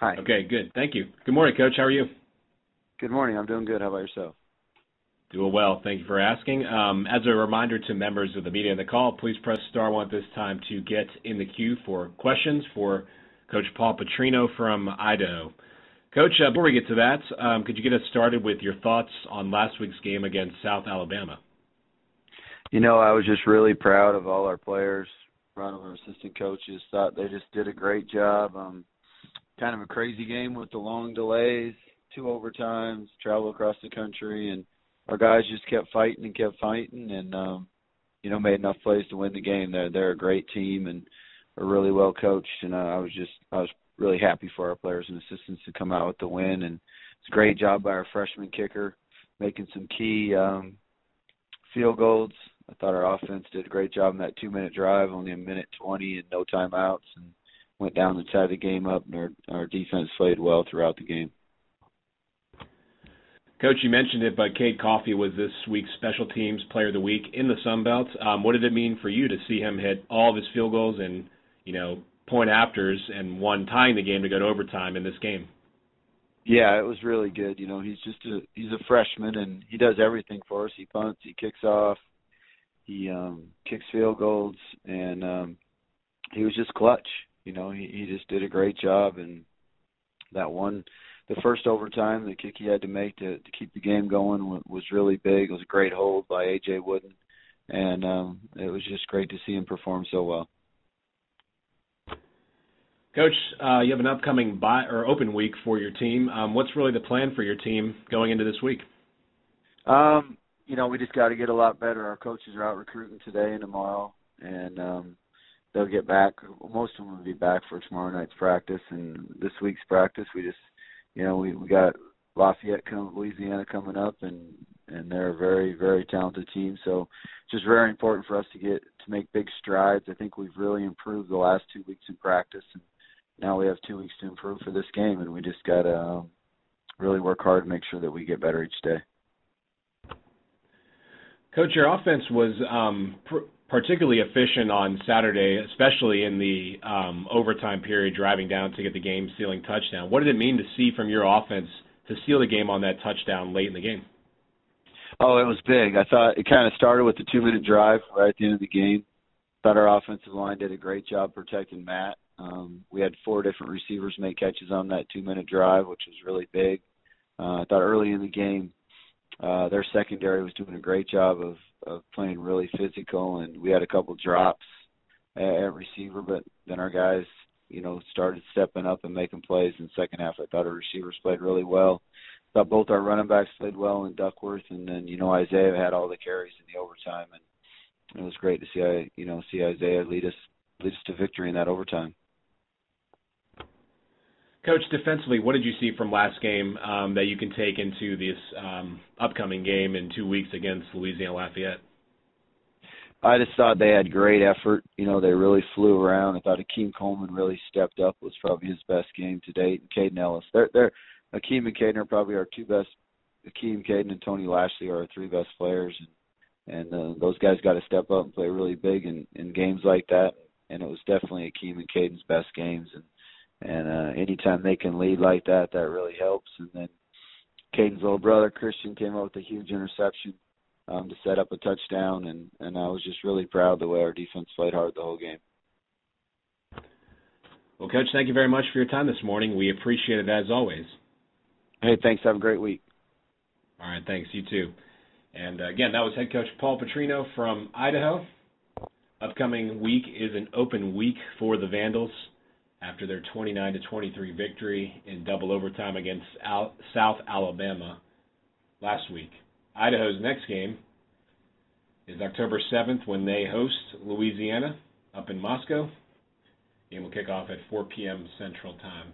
Hi. Okay, good. Thank you. Good morning, Coach. How are you? Good morning. I'm doing good. How about yourself? Doing well. Thank you for asking. As a reminder to members of the media on the call, please press star one at this time to get in the queue for questions for Coach Paul Petrino from Idaho. Coach, before we get to that, could you get us started with your thoughts on last week's game against South Alabama? I was just really proud of all our players, proud of our assistant coaches. Thought they just did a great job. Kind of a crazy game with the long delays, 2 overtimes, travel across the country, and our guys just kept fighting and made enough plays to win the game. They're a great team and are really well coached, and I was really happy for our players and assistants to come out with the win. And it's a great job by our freshman kicker making some key field goals. I thought our offense did a great job in that 2-minute drive, only a minute 20 and no timeouts, and went down and tied the game up, and our defense played well throughout the game. Coach, you mentioned it, but Cade Coffey was this week's Special Teams Player of the Week in the Sun Belt. What did it mean for you to see him hit all of his field goals and, point afters and one tying the game to go to overtime in this game? Yeah, it was really good. He's a freshman, and he does everything for us. He punts, he kicks off, he kicks field goals, and he was just clutch. He just did a great job, and the first overtime, the kick he had to make to keep the game going was really big. It was a great hold by A.J. Wooden, and it was just great to see him perform so well. Coach, you have an upcoming open week for your team. What's really the plan for your team going into this week? We just got to get a lot better. Our coaches are out recruiting today and tomorrow, and they'll get back. Most of them will be back for tomorrow night's practice and this week's practice. We just, we got Lafayette, Louisiana coming up, and they're a very, very talented team. So it's just very important for us to make big strides. I think we've really improved the last 2 weeks in practice, and now we have 2 weeks to improve for this game, and we just got to really work hard to make sure that we get better each day. Coach, your offense was particularly efficient on Saturday, especially in the overtime period, driving down to get the game-sealing touchdown. What did it mean to see from your offense to seal the game on that touchdown late in the game? Oh, it was big. I thought it kind of started with the 2-minute drive right at the end of the game. I thought our offensive line did a great job protecting Matt. We had 4 different receivers make catches on that 2-minute drive, which was really big. I thought early in the game, their secondary was doing a great job of playing really physical, and we had a couple drops at receiver, but then our guys, started stepping up and making plays in the second half. I thought our receivers played really well. I thought both our running backs played well in Duckworth, and then, Isaiah had all the carries in the overtime, and it was great to see Isaiah lead us to victory in that overtime. Coach, defensively, what did you see from last game that you can take into this upcoming game in 2 weeks against Louisiana Lafayette? I just thought they had great effort. They really flew around. I thought Akeem Coleman really stepped up. Was probably his best game to date. And Caden Ellis. Akeem and Caden are probably our 2 best. Akeem, Caden, and Tony Lashley are our 3 best players. And those guys got to step up and play really big in games like that. And it was definitely Akeem and Caden's best games. And anytime they can lead like that, that really helps. And then Caden's little brother, Christian, came up with a huge interception to set up a touchdown. And I was just really proud of the way our defense played hard the whole game. Well, Coach, thank you very much for your time this morning. We appreciate it as always. Hey, thanks. Have a great week. All right, thanks. You too. And again, that was head coach Paul Petrino from Idaho. Upcoming week is an open week for the Vandals after their 29-23 victory in double overtime against South Alabama last week. Idaho's next game is October 7th when they host Louisiana up in Moscow. The game will kick off at 4 p.m. Central Time.